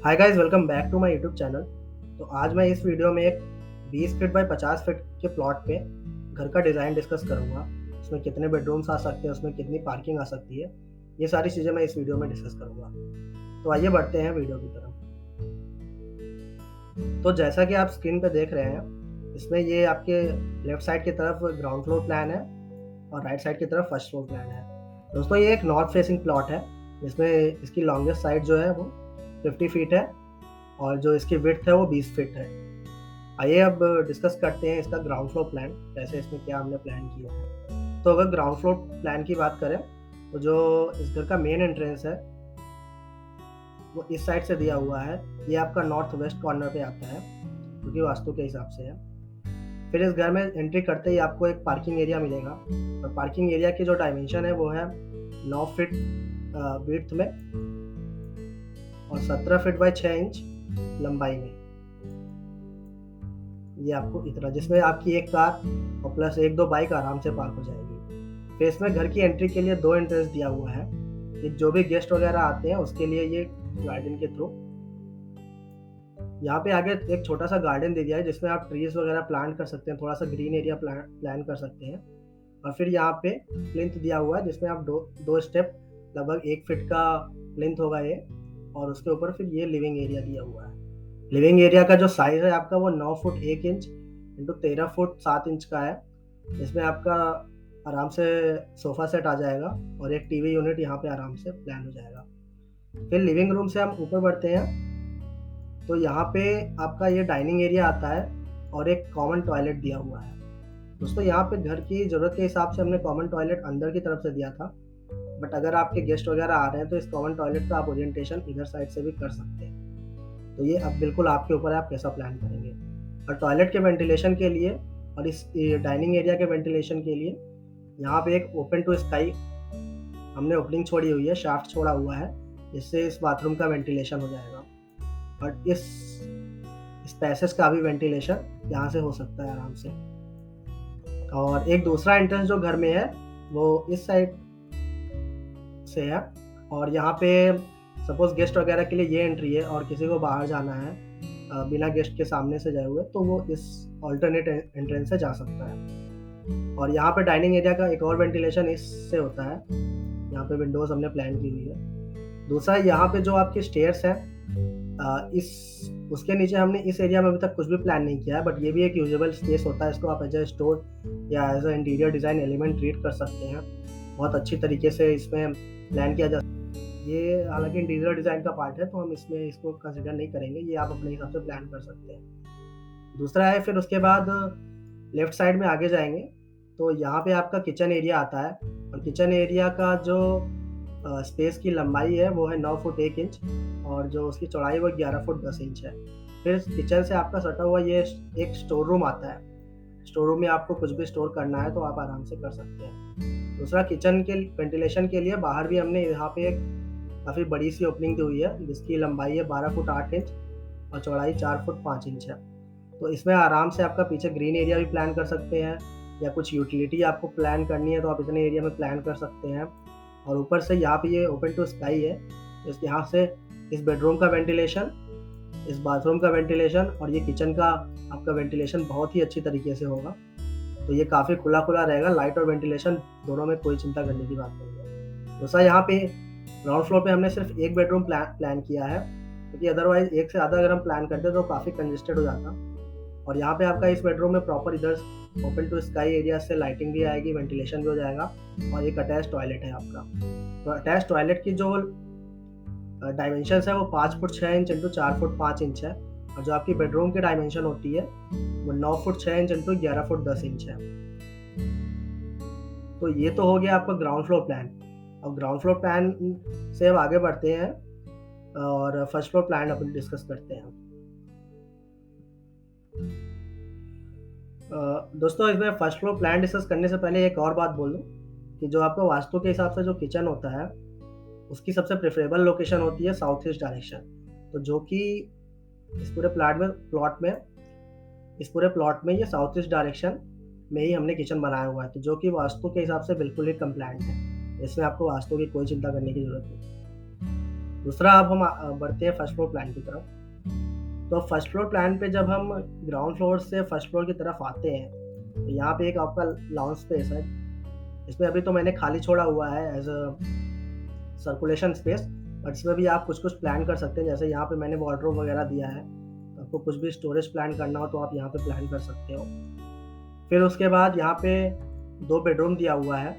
Hi guys, welcome back to my YouTube channel. तो आज मैं इस वीडियो में एक 20 फीट बाय 50 फीट के प्लॉट पे घर का डिज़ाइन डिस्कस करूँगा। उसमें कितने बेडरूम्स आ सकते हैं, उसमें कितनी पार्किंग आ सकती है, ये सारी चीज़ें मैं इस वीडियो में डिस्कस करूँगा। तो आइए बढ़ते हैं वीडियो की तरफ। तो जैसा कि आप स्क्रीन पे देख रहे हैं, इसमें ये आपके लेफ्ट साइड की तरफ ग्राउंड फ्लोर प्लान है और राइट साइड की तरफ फर्स्ट फ्लोर प्लान है। दोस्तों, ये एक नॉर्थ फेसिंग प्लॉट है, जिसमें इसकी लॉन्गेस्ट साइड जो है वो 50 फीट है और जो इसकी विड्थ है वो 20 फीट है। आइए अब डिस्कस करते हैं इसका ग्राउंड फ्लोर प्लान, कैसे इसमें क्या हमने प्लान किया है। तो अगर ग्राउंड फ्लोर प्लान की बात करें, तो जो इस घर का मेन एंट्रेंस है वो इस साइड से दिया हुआ है। ये आपका नॉर्थ वेस्ट कॉर्नर पे आता है, क्योंकि वास्तु के हिसाब से है। फिर इस घर में एंट्री करते ही आपको एक पार्किंग एरिया मिलेगा, और पार्किंग एरिया की जो डायमेंशन है वो है 9 फीट विड्थ में और 17 फीट बाय 6 इंच लंबाई में। ये आपको इतना, जिसमें आपकी एक कार और प्लस 1-2 बाइक आराम से पार्क हो जाएगी। फिर इसमें घर की एंट्री के लिए 2 एंट्रेंस दिया हुआ है। ये जो भी गेस्ट वगैरह आते हैं उसके लिए ये गार्डन के थ्रू। यहाँ पे आगे एक छोटा सा गार्डन दे दिया है, जिसमें आप ट्रीज वगैरह प्लांट कर सकते हैं, थोड़ा सा ग्रीन एरिया प्लान कर सकते हैं। और फिर यहाँ पे प्लिंथ दिया हुआ है, जिसमें आप दो स्टेप, लगभग 1 फीट का प्लिंथ होगा ये, और उसके ऊपर फिर ये लिविंग एरिया दिया हुआ है। लिविंग एरिया का जो साइज है आपका वो 9 foot 1 inch into 13 foot 7 inch का है। इसमें आपका आराम से सोफा सेट आ जाएगा और एक टीवी यूनिट यहाँ पे आराम से प्लान हो जाएगा। फिर लिविंग रूम से हम ऊपर बढ़ते हैं, तो यहाँ पे आपका ये डाइनिंग एरिया आता है और एक कॉमन टॉयलेट दिया हुआ है। दोस्तों, यहाँ पे घर की ज़रूरत के हिसाब से हमने कॉमन टॉयलेट अंदर की तरफ से दिया था, बट अगर आपके गेस्ट वगैरह आ रहे हैं तो इस कॉमन टॉयलेट का आप ओरिएंटेशन इधर साइड से भी कर सकते हैं। तो ये अब बिल्कुल आपके ऊपर है, आप कैसा प्लान करेंगे। और टॉयलेट के वेंटिलेशन के लिए और इस डाइनिंग एरिया के वेंटिलेशन के लिए यहाँ पे एक ओपन टू स्काई हमने ओपनिंग छोड़ी हुई है, शाफ्ट छोड़ा हुआ है, जिससे इस बाथरूम का वेंटिलेशन हो जाएगा। और इस पैसेज का भी वेंटिलेशन यहाँ से हो सकता है आराम से। और एक दूसरा एंट्रेंस जो घर में है वो इस साइड से है, और यहाँ पे सपोज गेस्ट वगैरह के लिए ये एंट्री है और किसी को बाहर जाना है बिना गेस्ट के सामने से जाए हुए, तो वो इस ऑल्टरनेट एंट्रेंस से जा सकता है। और यहाँ पे डाइनिंग एरिया का एक और वेंटिलेशन इससे होता है, यहाँ पे विंडोज हमने प्लान की हुई है। दूसरा, यहाँ पे जो आपकी स्टेयर्स है, इस उसके नीचे हमने इस एरिया में अभी तक कुछ भी प्लान नहीं किया है, बट ये भी एक यूजेबल स्पेस होता है। इसको आप एज ए स्टोर या as a interior design element treat कर सकते हैं। बहुत अच्छी तरीके से इसमें प्लान किया जा। ये हालांकि इंटीरियर डिज़ाइन का पार्ट है, तो हम इसमें इसको कंसिडर नहीं करेंगे, ये आप अपने हिसाब से प्लान कर सकते हैं। दूसरा है, फिर उसके बाद लेफ्ट साइड में आगे जाएंगे तो यहाँ पे आपका किचन एरिया आता है, और किचन एरिया का जो स्पेस की लंबाई है वो है 9 फुट 1 इंच, और जो उसकी चौड़ाई वो 11 फुट 10 इंच है। फिर किचन से आपका सटा हुआ ये एक स्टोर रूम आता है। स्टोर रूम में आपको कुछ भी स्टोर करना है तो आप आराम से कर सकते हैं। दूसरा, किचन के वेंटिलेशन के लिए बाहर भी हमने यहाँ पे एक काफ़ी बड़ी सी ओपनिंग दी हुई है, जिसकी लंबाई है 12 फुट 8 इंच और चौड़ाई 4 फुट 5 इंच है। तो इसमें आराम से आपका पीछे ग्रीन एरिया भी प्लान कर सकते हैं, या कुछ यूटिलिटी आपको प्लान करनी है तो आप इतने एरिया में प्लान कर सकते हैं। और ऊपर से यहाँ पे ये ओपन टू स्काई है, तो यहाँ से इस बेडरूम का वेंटिलेशन, इस बाथरूम का वेंटिलेशन और ये किचन का आपका वेंटिलेशन बहुत ही अच्छी तरीके से होगा। तो ये काफ़ी खुला खुला रहेगा, लाइट और वेंटिलेशन दोनों में कोई चिंता करने की बात नहीं है। दूसरा, यहाँ पे ग्राउंड फ्लोर पे हमने सिर्फ एक बेडरूम प्लान किया है, क्योंकि अदरवाइज एक से ज़्यादा अगर हम प्लान करते तो काफ़ी कंजेस्टेड हो जाता। और यहाँ पे आपका इस बेडरूम में प्रॉपर इधर ओपन टू स्काई एरिया से लाइटिंग भी आएगी, वेंटिलेशन भी हो जाएगा, और एक अटैच टॉयलेट है आपका। तो अटैच टॉयलेट की जो डायमेंशन है वो 5 foot 6 inch into 4 foot 5 inch है, और जो आपकी बेडरूम की डायमेंशन होती है वो 9 foot 6 inch into 11 foot 10 inch है। तो ये तो हो गया आपका ग्राउंड फ्लोर प्लान। अब ग्राउंड फ्लोर प्लान से अब आगे बढ़ते हैं और फर्स्ट फ्लोर प्लान अपन डिस्कस करते हैं। दोस्तों, इसमें फर्स्ट फ्लोर प्लान डिस्कस करने से पहले एक और बात बोल दूं कि जो आपका वास्तु के हिसाब से जो किचन होता है उसकी सबसे प्रेफरेबल लोकेशन होती है साउथ ईस्ट डायरेक्शन। तो जो कि इस पूरे प्लॉट में ये साउथ ईस्ट डायरेक्शन में ही हमने किचन बनाया हुआ है, तो जो कि वास्तु के हिसाब से बिल्कुल ही कंप्लायंट है। इसमें आपको वास्तु की कोई चिंता करने की ज़रूरत नहीं। दूसरा अब हम बढ़ते हैं फर्स्ट फ्लोर प्लान की तरफ। तो फर्स्ट फ्लोर प्लान पे जब हम ग्राउंड फ्लोर से फर्स्ट फ्लोर की तरफ आते हैं, तो यहाँ पे एक आपका लाउंज स्पेस है। इसमें अभी तो मैंने खाली छोड़ा हुआ है as a circulation space, but इसमें भी आप कुछ-कुछ प्लान कर सकते हैं। जैसे यहाँ पे मैंने वार्डरोब वगैरह दिया है, तो आपको कुछ भी स्टोरेज प्लान करना हो तो आप यहाँ पे प्लान कर सकते हो। फिर उसके बाद यहाँ पे 2 बेडरूम दिया हुआ है।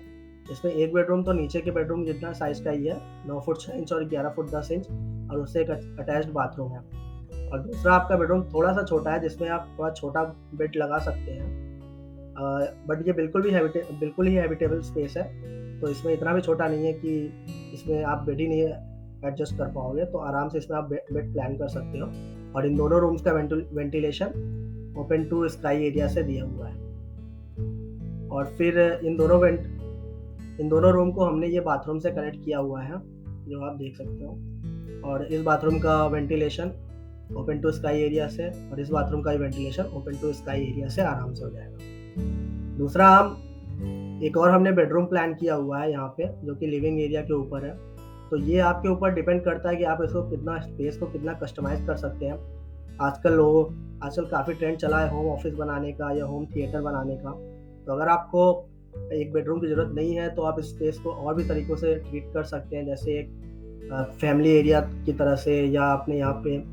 इसमें एक बेडरूम तो नीचे के बेडरूम जितना साइज़ का ही है, 9 फुट 6 इंच और 11 फुट 10 इंच, और उससे एक अटैच्ड बाथरूम है। और दूसरा आपका बेडरूम थोड़ा-सा छोटा है, जिसमें आप थोड़ा छोटा बेड लगा सकते हैं। बट ये बिल्कुल ही हैबिटेबल स्पेस है, तो इसमें इतना भी छोटा नहीं है कि इसमें आप बेड ही नहीं एडजस्ट कर पाओगे, तो आराम से इसमें आप बेड प्लान कर सकते हो। और इन दोनों रूम्स का ventilation open to sky area से दिया हुआ है। और फिर इन दोनों रूम को हमने ये बाथरूम से कनेक्ट किया हुआ है, जो आप देख सकते हो। और इस बाथरूम का ventilation open to sky area से, और इस बाथरूम का ventilation open to sky area से आराम से हो जाएगा। दूसरा एक और हमने बेडरूम प्लान किया हुआ है यहाँ पे, जो कि लिविंग एरिया के ऊपर है। तो ये आपके ऊपर डिपेंड करता है कि आप इसको कितना स्पेस को कितना कस्टमाइज़ कर सकते हैं। आजकल काफ़ी ट्रेंड चला है होम ऑफिस बनाने का या होम थिएटर बनाने का। तो अगर आपको एक बेडरूम की ज़रूरत नहीं है, तो आप इस स्पेस को और भी तरीकों से ट्रीट कर सकते हैं, जैसे एक फैमिली एरिया की तरह से, या आपने यहाँ पे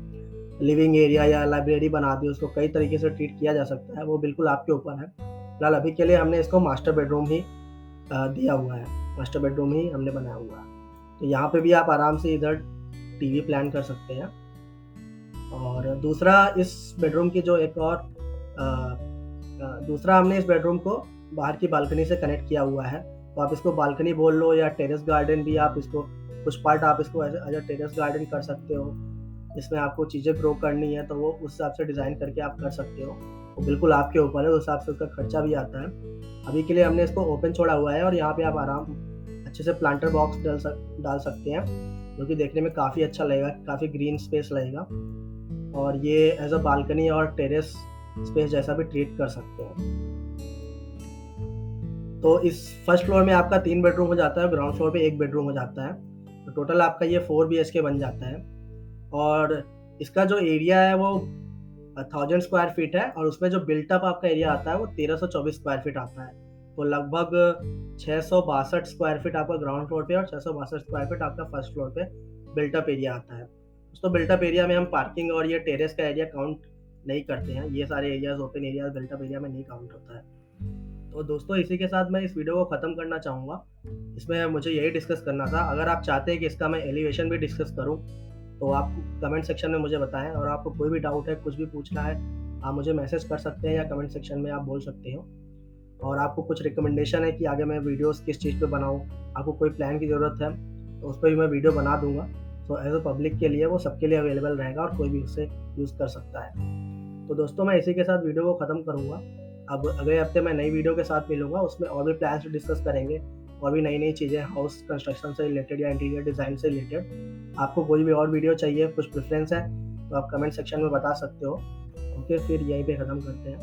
लिविंग एरिया या लाइब्रेरी बना दी, उसको कई तरीके से ट्रीट किया जा सकता है, वो बिल्कुल आपके ऊपर है। फिलहाल अभी के लिए हमने इसको मास्टर बेडरूम ही दिया हुआ है, मास्टर बेडरूम ही हमने बनाया हुआ है। तो यहाँ पे भी आप आराम से इधर टीवी प्लान कर सकते हैं। और दूसरा हमने इस बेडरूम को बाहर की बालकनी से कनेक्ट किया हुआ है। तो आप इसको बालकनी बोल लो या टेरेस गार्डन भी, आप इसको कुछ पार्ट आप इसको एज अ टेरेस गार्डन कर सकते हो। इसमें आपको चीज़ें ग्रो करनी है तो वो उस हिसाब से डिज़ाइन करके आप कर सकते हो। वो बिल्कुल आपके ऊपर है, उस हिसाब से उसका खर्चा भी आता है। अभी के लिए हमने इसको ओपन छोड़ा हुआ है, और यहाँ पे आप अच्छे से प्लांटर बॉक्स डाल सकते हैं, जो कि देखने में काफ़ी अच्छा लगेगा, काफ़ी ग्रीन स्पेस लगेगा। और ये एज अ बालकनी और टेरेस स्पेस जैसा भी ट्रीट कर सकते हैं। तो इस फर्स्ट फ्लोर में आपका 3 बेडरूम हो जाता है, ग्राउंड फ्लोर पे 1 बेडरूम हो जाता है। तो टोटल आपका ये 4 बीएचके बन जाता है। और इसका जो एरिया है वो 1000 स्क्वायर फीट है, और उसमें जो बिल्ट अप आपका एरिया आता है वो 1324 स्क्वायर फीट आता है। तो लगभग 662 स्क्वायर फीट आपका ग्राउंड फ्लोर पे और 662 स्क्वायर फीट आपका फर्स्ट फ्लोर पे बिल्ट अप एरिया आता है। तो बिल्ट अप एरिया में हम पार्किंग और ये टेरेस का एरिया काउंट नहीं करते हैं। ये सारे areas open areas built up area में नहीं काउंट होता है। तो दोस्तों, इसी के साथ मैं इस वीडियो को ख़त्म करना चाहूँगा। इसमें मुझे यही डिस्कस करना था। अगर आप चाहते हैं कि इसका मैं एलिवेशन भी डिस्कस करूँ, तो आप कमेंट सेक्शन में मुझे बताएँ, और आपको कोई भी डाउट है, कुछ भी पूछना है, आप मुझे मैसेज कर सकते हैं या कमेंट सेक्शन में आप बोल सकते हो। और आपको कुछ रिकमेंडेशन है कि आगे मैं वीडियोज़ किस चीज़ पे बनाऊँ, आपको कोई प्लान की ज़रूरत है, तो उस पे भी मैं वीडियो बना दूँगा। तो एज़ अ पब्लिक के लिए वो सबके लिए अवेलेबल रहेगा, और कोई भी उसे यूज़ कर सकता है। तो दोस्तों, मैं इसी के साथ वीडियो को ख़त्म करूँगा। अब अगले हफ्ते मैं नई वीडियो के साथ मिलूँगा, उसमें और भी प्लान्स डिस्कस करेंगे, और भी नई-नई चीज़ें हाउस कंस्ट्रक्शन से रिलेटेड या इंटीरियर डिज़ाइन से रिलेटेड। आपको कोई भी और वीडियो चाहिए, कुछ प्रेफ़रेंस है, तो आप कमेंट सेक्शन में बता सकते हो। ओके, फिर यहीं पे ख़त्म करते हैं।